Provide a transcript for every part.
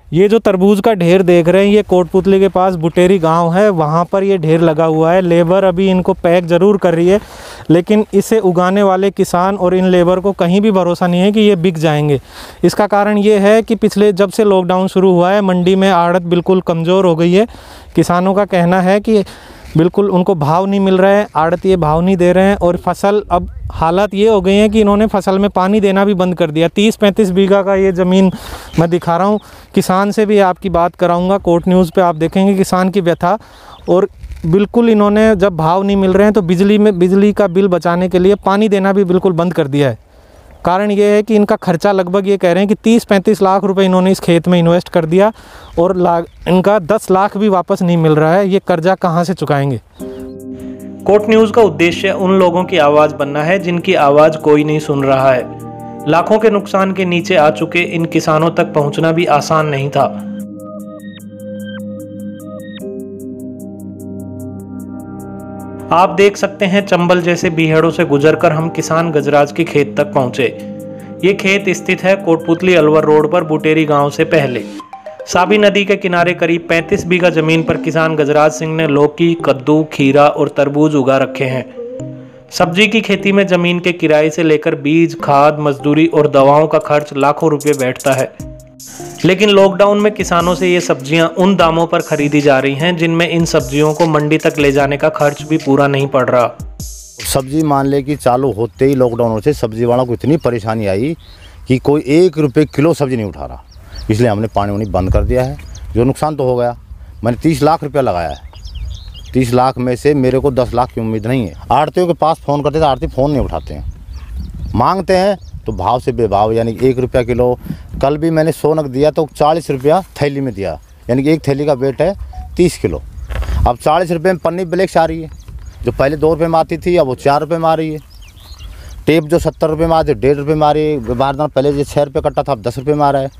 ये जो तरबूज का ढेर देख रहे हैं ये कोटपुतली के पास बुटेरी गांव है, वहाँ पर ये ढेर लगा हुआ है। लेबर अभी इनको पैक ज़रूर कर रही है, लेकिन इसे उगाने वाले किसान और इन लेबर को कहीं भी भरोसा नहीं है कि ये बिक जाएंगे। इसका कारण ये है कि पिछले जब से लॉकडाउन शुरू हुआ है मंडी में आड़त बिल्कुल कमज़ोर हो गई है। किसानों का कहना है कि बिल्कुल उनको भाव नहीं मिल रहा है, आड़तिए भाव नहीं दे रहे हैं और फसल अब हालात ये हो गई हैं कि इन्होंने फसल में पानी देना भी बंद कर दिया। 30-35 बीघा का ये ज़मीन मैं दिखा रहा हूँ। किसान से भी आपकी बात कराऊंगा, कोर्ट न्यूज़ पे आप देखेंगे किसान की व्यथा। और बिल्कुल इन्होंने जब भाव नहीं मिल रहे हैं तो बिजली का बिल बचाने के लिए पानी देना भी बिल्कुल बंद कर दिया है। कारण ये है कि इनका खर्चा लगभग ये कह रहे हैं कि 30-35 लाख रुपए इन्होंने इस खेत में इन्वेस्ट कर दिया और इनका 10 लाख भी वापस नहीं मिल रहा है। ये कर्जा कहाँ से चुकाएंगे। कोर्ट न्यूज़ का उद्देश्य उन लोगों की आवाज़ बनना है जिनकी आवाज़ कोई नहीं सुन रहा है। लाखों के नुकसान के नीचे आ चुके इन किसानों तक पहुंचना भी आसान नहीं था। आप देख सकते हैं चंबल जैसे बीहड़ों से गुजरकर हम किसान गजराज के खेत तक पहुंचे। ये खेत स्थित है कोटपुतली अलवर रोड पर बुटेरी गांव से पहले। साबी नदी के किनारे करीब 35 बीघा जमीन पर किसान गजराज सिंह ने लौकी, कद्दू, खीरा और तरबूज उगा रखे हैं। सब्जी की खेती में जमीन के किराए से लेकर बीज, खाद, मजदूरी और दवाओं का खर्च लाखों रुपए बैठता है। लेकिन लॉकडाउन में किसानों से ये सब्जियां उन दामों पर खरीदी जा रही हैं जिनमें इन सब्जियों को मंडी तक ले जाने का खर्च भी पूरा नहीं पड़ रहा। सब्जी मान ले कि चालू होते ही लॉकडाउन से सब्जी वालों को इतनी परेशानी आई कि कोई 1 रुपये किलो सब्जी नहीं उठा रहा, इसलिए हमने पानी बंद कर दिया है। जो नुकसान तो हो गया, मैंने 30 लाख रुपया लगाया है। 30 लाख में से मेरे को 10 लाख की उम्मीद नहीं है। आड़तियों के पास फ़ोन करते थे, आड़ती फ़ोन नहीं उठाते हैं, मांगते हैं तो भाव से बेभाव, यानी 1 रुपया किलो। कल भी मैंने 100 नग दिया तो 40 रुपया थैली में दिया, यानी कि एक थैली का वेट है 30 किलो। अब 40 रुपये में पन्नी ब्लैक से आ रही है, जो पहले 2 रुपये में आती थी अब वो 4 रुपये में आ रही है। टेप जो 70 रुपये में आती है 1.5 रुपये में आ रही है। बारदाना पहले जो 6 रुपये कट्टा था अब 10 रुपये में आ रहा है।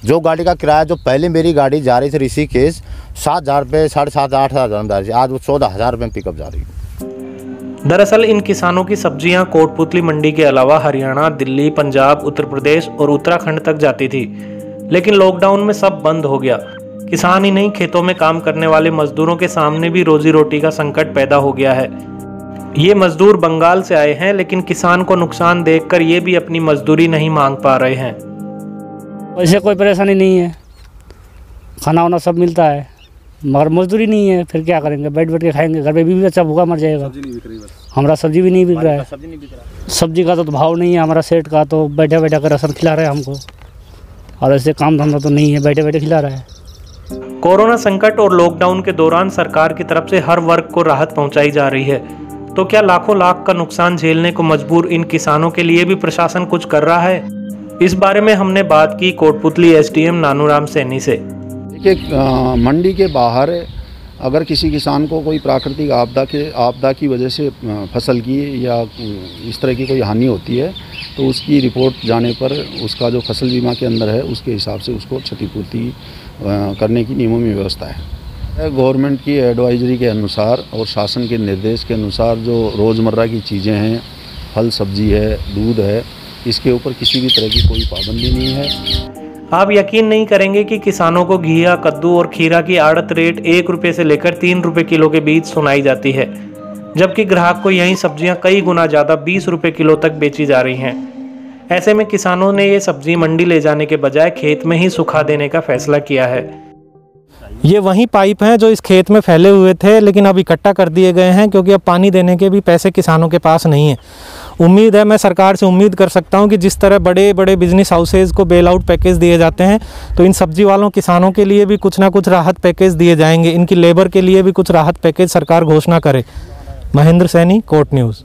जो गाड़ी का किराया, जो पहले मेरी गाड़ी जा रही थी ऋषिकेश 7,000 रुपये, 7,500-8,000 में जा रही थी, आज वो 14,000 रुपये में पिकअप जा रही है। दरअसल इन किसानों की सब्जियां कोटपुतली मंडी के अलावा हरियाणा, दिल्ली, पंजाब, उत्तर प्रदेश और उत्तराखंड तक जाती थी, लेकिन लॉकडाउन में सब बंद हो गया। किसान ही नहीं, खेतों में काम करने वाले मजदूरों के सामने भी रोजी रोटी का संकट पैदा हो गया है। ये मजदूर बंगाल से आए हैं, लेकिन किसान को नुकसान देखकर ये भी अपनी मजदूरी नहीं मांग पा रहे हैं। वैसे कोई परेशानी नहीं है, खाना वाना सब मिलता है, मगर मजदूरी नहीं है, फिर क्या करेंगे, बैठ के खाएंगे, घर पे भी बच्चा भूखा मर जाएगा। हमारा सब्जी भी नहीं बिक रहा है, सब्जी का तो भाव नहीं है हमारा सेठ का, तो बैठे बैठे कर राशन खिला रहा है हमको, और ऐसे काम धंधा तो नहीं है, बैठे बैठे खिला रहा है। कोरोना संकट और लॉकडाउन के दौरान सरकार की तरफ से हर वर्ग को राहत पहुंचाई जा रही है, तो क्या लाखों लाख का नुकसान झेलने को मजबूर इन किसानों के लिए भी प्रशासन कुछ कर रहा है? इस बारे में हमने बात की कोटपुतली एसडीएम नानूराम सैनी से। देखिए, मंडी के बाहर अगर किसी किसान को कोई प्राकृतिक आपदा की वजह से फसल की या इस तरह की कोई हानि होती है तो उसकी रिपोर्ट जाने पर उसका जो फसल बीमा के अंदर है उसके हिसाब से उसको क्षतिपूर्ति करने की नियमों में व्यवस्था है। गवर्नमेंट की एडवाइजरी के अनुसार और शासन के निर्देश के अनुसार जो रोज़मर्रा की चीज़ें हैं, फल सब्जी है, दूध है, इसके ऊपर किसी भी तरह की कोई पाबंदी नहीं है। आप यकीन नहीं करेंगे कि किसानों को घिया, कद्दू और खीरा की आड़त रेट 1 रुपये से लेकर 3 रुपये किलो के बीच सुनाई जाती है, जबकि ग्राहक को यही सब्जियां कई गुना ज़्यादा 20 रुपये किलो तक बेची जा रही हैं। ऐसे में किसानों ने ये सब्जी मंडी ले जाने के बजाय खेत में ही सुखा देने का फैसला किया है। ये वही पाइप हैं जो इस खेत में फैले हुए थे, लेकिन अब इकट्ठा कर दिए गए हैं क्योंकि अब पानी देने के भी पैसे किसानों के पास नहीं है। उम्मीद है, मैं सरकार से उम्मीद कर सकता हूं कि जिस तरह बड़े बड़े बिजनेस हाउसेज को बेल आउट पैकेज दिए जाते हैं, तो इन सब्जी वालों किसानों के लिए भी कुछ ना कुछ राहत पैकेज दिए जाएंगे। इनकी लेबर के लिए भी कुछ राहत पैकेज सरकार घोषणा करे। Mahendra Saini, court news.